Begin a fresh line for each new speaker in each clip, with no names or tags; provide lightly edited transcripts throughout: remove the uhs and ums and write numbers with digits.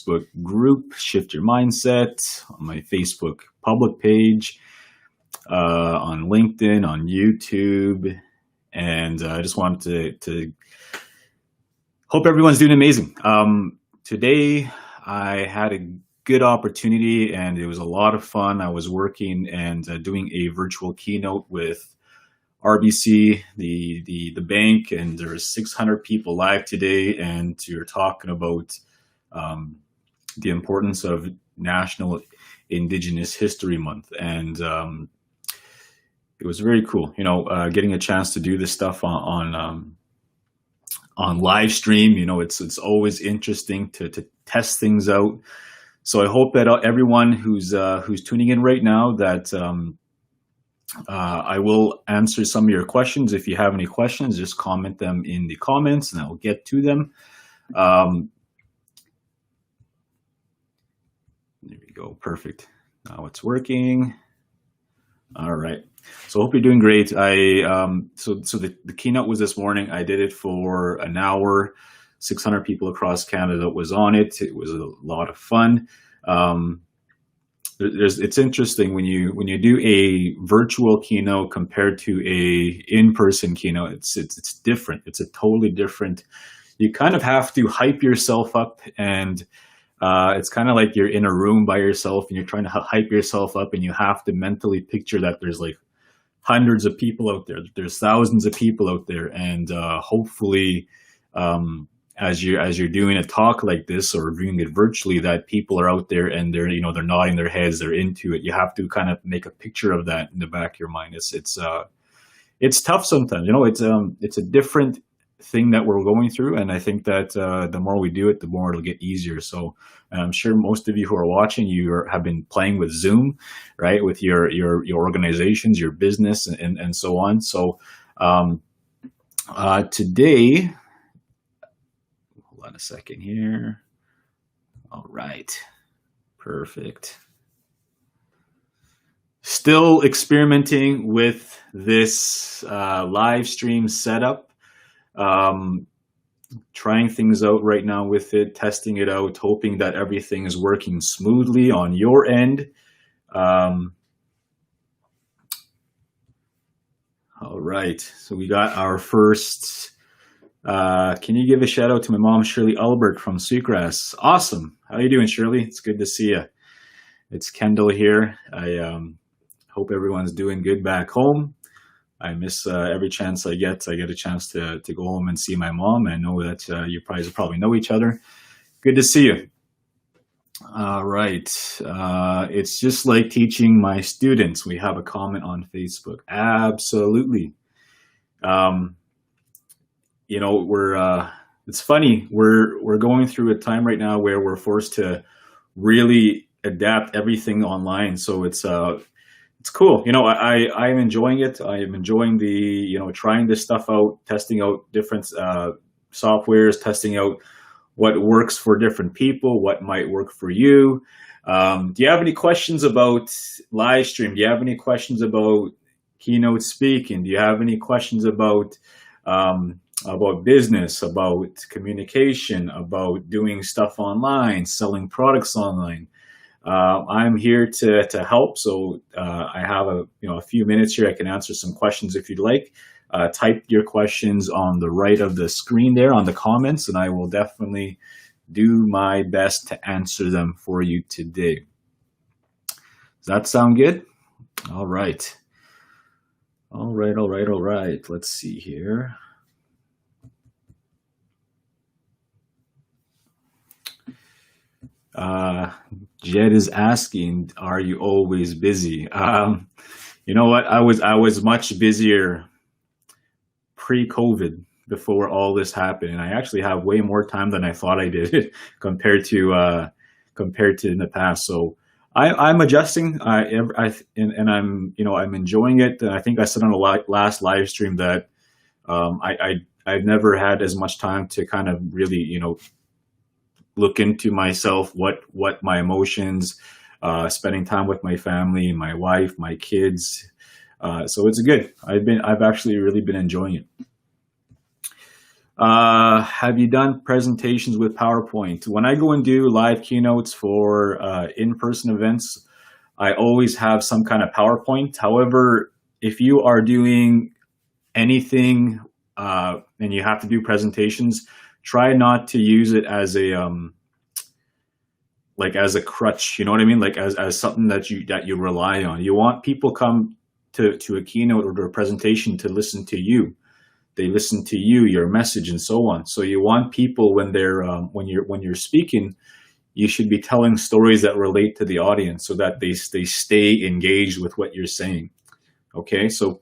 Facebook group, Shift Your Mindset, on my Facebook public page, on LinkedIn, on YouTube. And I just wanted to hope everyone's doing amazing. Today, I had a good opportunity and it was a lot of fun. I was working and doing a virtual keynote with RBC, the bank, and there's 600 people live today, and you're talking about the importance of National Indigenous History Month, and it was very cool. Getting a chance to do this stuff on live stream. It's always interesting to test things out. So I hope that everyone who's tuning in right now that. I will answer some of your questions. If you have any questions, just comment them in the comments and I will get to them. There we go. Perfect. Now it's working. All right. So I hope you're doing great. So the keynote was this morning. I did it for an hour. 600 people across Canada was on it. It was a lot of fun. It's interesting when you do a virtual keynote compared to a in-person keynote. It's different. It's a totally different. You kind of have to hype yourself up, and it's kind of like you're in a room by yourself and you're trying to hype yourself up, and you have to mentally picture that there's like hundreds of people out there. There's thousands of people out there, and hopefully. As you're doing a talk like this or viewing it virtually, that people are out there and they're nodding their heads, they're into it. You have to kind of make a picture of that in the back of your mind. It's tough sometimes. It's a different thing that we're going through, and I think that the more we do it, the more it'll get easier. So I'm sure most of you who are watching, have been playing with Zoom, right, with your organizations, your business, and so on. So today. Hold on a second here. All right. Perfect. Still experimenting with this live stream setup. Trying things out right now with it, testing it out, hoping that everything is working smoothly on your end. All right. So we got our first... can you give a shout out to my mom, Shirley Albert from Sweetgrass? Awesome. How you doing, Shirley? It's good to see you. It's Kendall here. I hope everyone's doing good back home. I miss every chance I get. I get a chance to go home and see my mom. I know that you probably know each other. Good to see you. All right. It's just like teaching my students. We have a comment on Facebook. Absolutely. It's funny. We're going through a time right now where we're forced to really adapt everything online. So it's cool. I'm enjoying it. I am enjoying trying this stuff out, testing out different softwares, testing out what works for different people, what might work for you. Do you have any questions about live stream? Do you have any questions about keynote speaking? Do you have any questions about business, about communication, about doing stuff online, selling products online? I'm here to help. So I have a few minutes here. I can answer some questions if you'd like. Type your questions on the right of the screen there on the comments, and I will definitely do my best to answer them for you today. Does that sound good? All right. All right. Let's see here. Jed is asking, are you always busy? You know what? I was much busier pre-COVID, before all this happened, and I actually have way more time than I thought I did compared to in the past. So I'm adjusting. I'm I'm enjoying it. And I think I said on the last live stream that I've never had as much time to kind of really look into myself, what my emotions, spending time with my family, my wife, my kids. So it's good. I've actually really been enjoying it. Have you done presentations with PowerPoint? When I go and do live keynotes for in-person events, I always have some kind of PowerPoint. However, if you are doing anything and you have to do presentations, try not to use it as a like as a crutch. You know what I mean? Like as something that you rely on. You want people come to a keynote or to a presentation to listen to you. They listen to you, your message, and so on. So you want people when they're when you're speaking, you should be telling stories that relate to the audience so that they stay engaged with what you're saying. Okay, so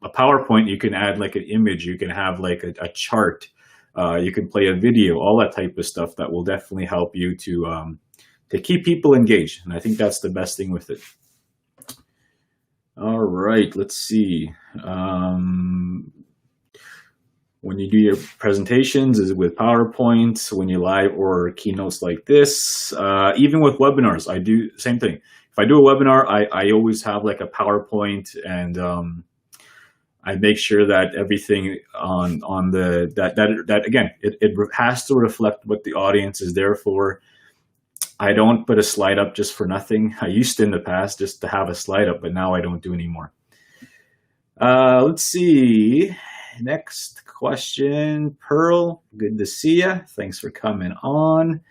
a PowerPoint, you can add like an image, you can have like a chart, you can play a video, all that type of stuff that will definitely help you to keep people engaged. And I think that's the best thing with it. All right, let's see. When you do your presentations, is it with PowerPoint? When you live or keynotes like this? Even with webinars, I do the same thing. If I do a webinar, I always have like a PowerPoint, and I make sure that everything on the that again, it has to reflect what the audience is there for. I don't put a slide up just for nothing. I used to in the past just to have a slide up, but now I don't do anymore. Let's see. Next question, Pearl. Good to see you. Thanks for coming on.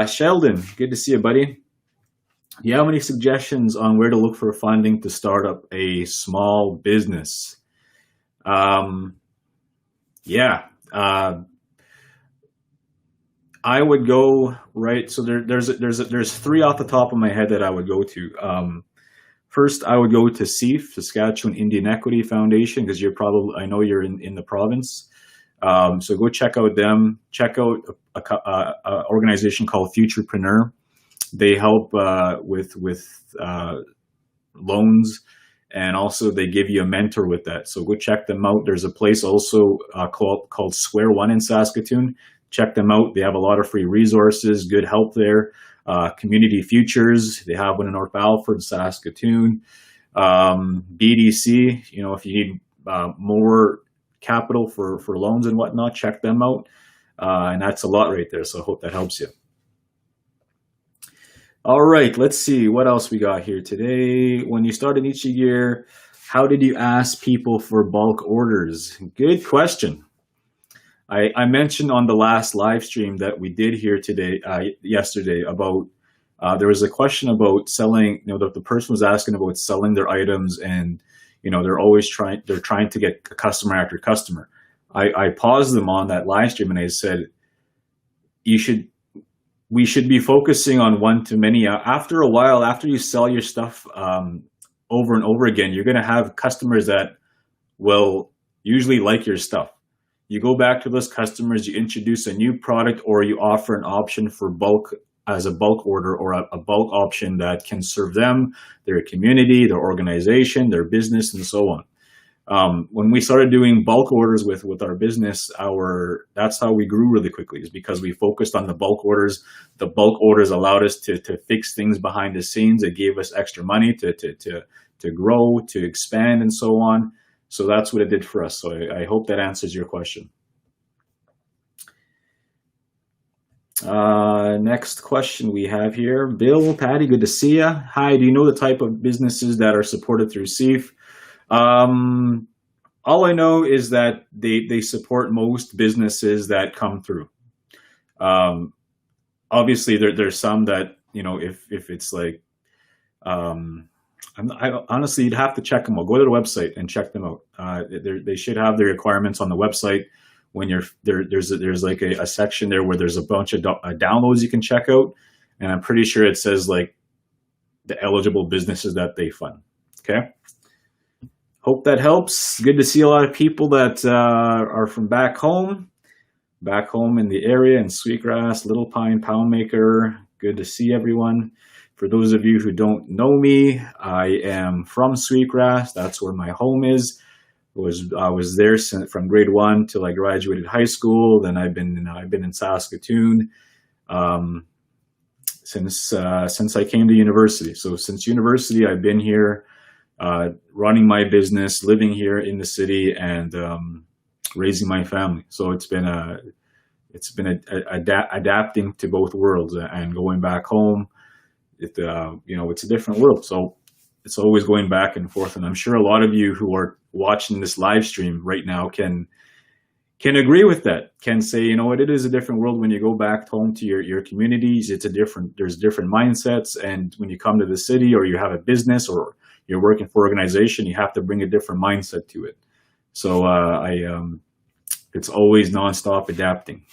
Sheldon, good to see you, buddy. Do you have any suggestions on where to look for funding to start up a small business? Yeah, I would go right. So there's three off the top of my head that I would go to. First, I would go to Seif, Saskatchewan Indian Equity Foundation, because I know you're in the province. So go check out them. Check out a organization called Futurepreneur. They help with loans, and also they give you a mentor with that. So go check them out. There's a place also called Square One in Saskatoon. Check them out. They have a lot of free resources, good help there. Community Futures, they have one in North Alfred, Saskatoon. BDC, if you need more capital for loans and whatnot, check them out. And that's a lot right there. So I hope that helps you. All right, let's see what else we got here today. When you started each year, how did you ask people for bulk orders? Good question. I mentioned on the last live stream that we did here today, yesterday, about there was a question about selling. The person was asking about selling their items, and they're trying to get customer after customer. I paused them on that live stream and I said, we should be focusing on one to many. After a while, after you sell your stuff over and over again, you're going to have customers that will usually like your stuff. You go back to those customers, you introduce a new product, or you offer an option for bulk as a bulk order, or a bulk option that can serve them, their community, their organization, their business, and so on. When we started doing bulk orders with our business, that's how we grew really quickly, is because we focused on the bulk orders. The bulk orders allowed us to fix things behind the scenes. It gave us extra money to grow, to expand, and so on. So that's what it did for us. So I hope that answers your question. Next question we have here. Bill, Patty, good to see you. Hi, do you know the type of businesses that are supported through Seif? All I know is that they support most businesses that come through. Obviously, there's some that, if it's like, honestly, you'd have to check them out. Go to the website and check them out. They should have the requirements on the website. When there's like a section there where there's a bunch of downloads you can check out, and I'm pretty sure it says like the eligible businesses that they fund. Okay. Hope that helps. Good to see a lot of people that are from back home in the area, in Sweetgrass, Little Pine, Poundmaker. Good to see everyone. For those of you who don't know me, I am from Sweetgrass. That's where my home is. I was there from grade 1 till I graduated high school. Then I've been in Saskatoon since I came to university. So since university, I've been here, running my business, living here in the city, and raising my family. So adapting to both worlds and going back home. It's a different world. So it's always going back and forth. And I'm sure a lot of you who are watching this live stream right now can agree with that, can say, it is a different world when you go back home to your communities. There's different mindsets. And when you come to the city, or you have a business, or you're working for an organization, you have to bring a different mindset to it. So it's always nonstop adapting.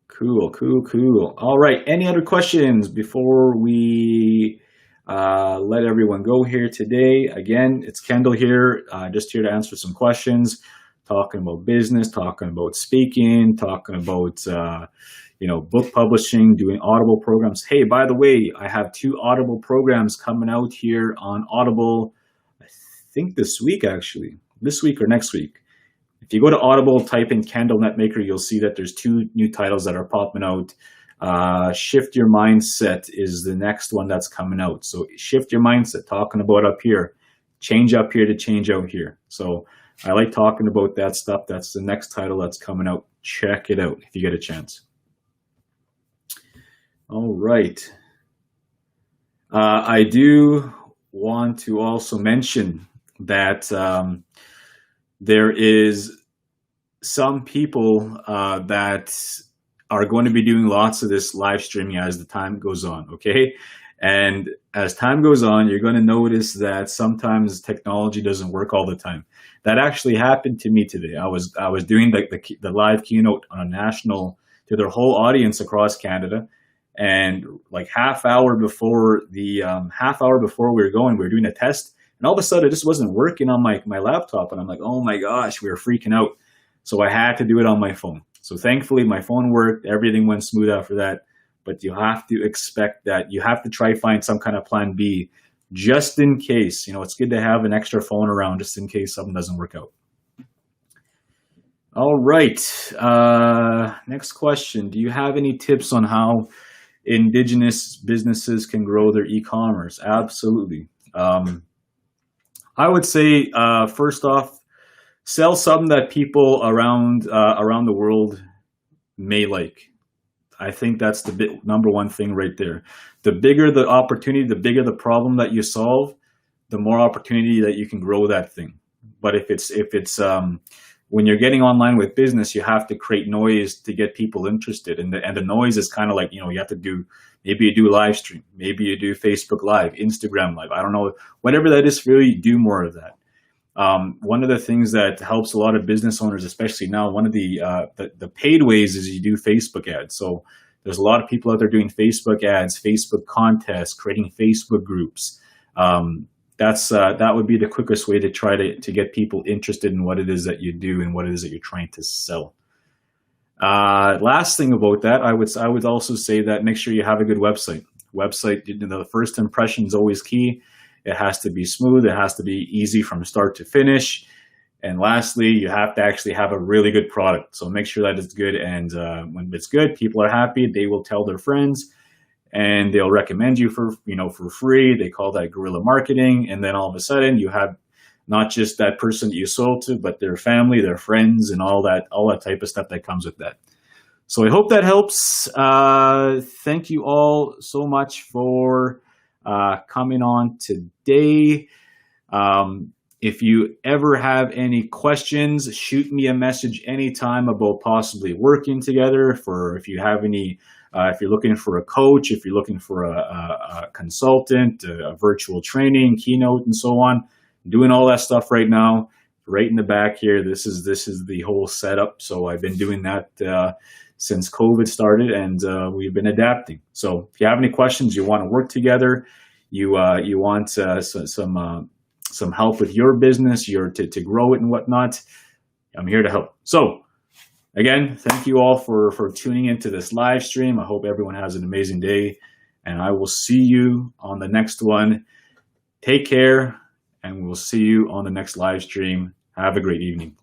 Cool. All right. Any other questions before we let everyone go here today? Again, it's Kendal here, just here to answer some questions, talking about business, talking about speaking, talking about, book publishing, doing Audible programs. Hey, by the way, I have 2 Audible programs coming out here on Audible, I think this week or next week. If you go to Audible, type in Kendal Netmaker, you'll see that there's 2 new titles that are popping out. Shift Your Mindset is the next one that's coming out. So shift your mindset, talking about up here, change up here to change out here. So I like talking about that stuff. That's the next title that's coming out. Check it out if you get a chance. All right. I do want to also mention that there is some people that are going to be doing lots of this live streaming as the time goes on, okay? And as time goes on, you're going to notice that sometimes technology doesn't work all the time. That actually happened to me today. I was doing the live keynote on a national to their whole audience across Canada, and like half hour before we were going, we were doing a test. And all of a sudden, it just wasn't working on my laptop. And I'm like, oh my gosh, we were freaking out. So I had to do it on my phone. So thankfully, my phone worked. Everything went smooth after that. But you have to expect that. You have to try find some kind of plan B, just in case. It's good to have an extra phone around just in case something doesn't work out. All right. Next question. Do you have any tips on how Indigenous businesses can grow their e-commerce? Absolutely. I would say, first off, sell something that people around the world may like. I think that's the number one thing right there. The bigger the opportunity, the bigger the problem that you solve, the more opportunity that you can grow that thing. But if it's when you're getting online with business, you have to create noise to get people interested, and the noise is kind of like, you have to do. Maybe you do live stream, maybe you do Facebook Live, Instagram Live. I don't know, whatever that is for you, do more of that. One of the things that helps a lot of business owners, especially now, one of the paid ways is you do Facebook ads. So there's a lot of people out there doing Facebook ads, Facebook contests, creating Facebook groups. That would be the quickest way to try to get people interested in what it is that you do and what it is that you're trying to sell. Last thing about that, I would also say that make sure you have a good website. The first impression is always key. It has to be smooth. It has to be easy from start to finish. And lastly, you have to actually have a really good product. So make sure that it's good. And when it's good, people are happy. They will tell their friends, and they'll recommend you for free. They call that guerrilla marketing. And then all of a sudden, you have not just that person that you sold to, but their family, their friends, and all that type of stuff that comes with that. So I hope that helps. Thank you all so much for coming on today. If you ever have any questions, shoot me a message anytime about possibly working together. If you have any, if you're looking for a coach, if you're looking for a consultant, a virtual training, keynote, and so on, doing all that stuff right now, right in the back here. This is the whole setup. So I've been doing that since COVID started, and we've been adapting. So if you have any questions, you want to work together, you want some help with your business, to grow it and whatnot, I'm here to help. So again, thank you all for tuning into this live stream. I hope everyone has an amazing day, and I will see you on the next one. Take care, and we'll see you on the next live stream. Have a great evening. We'll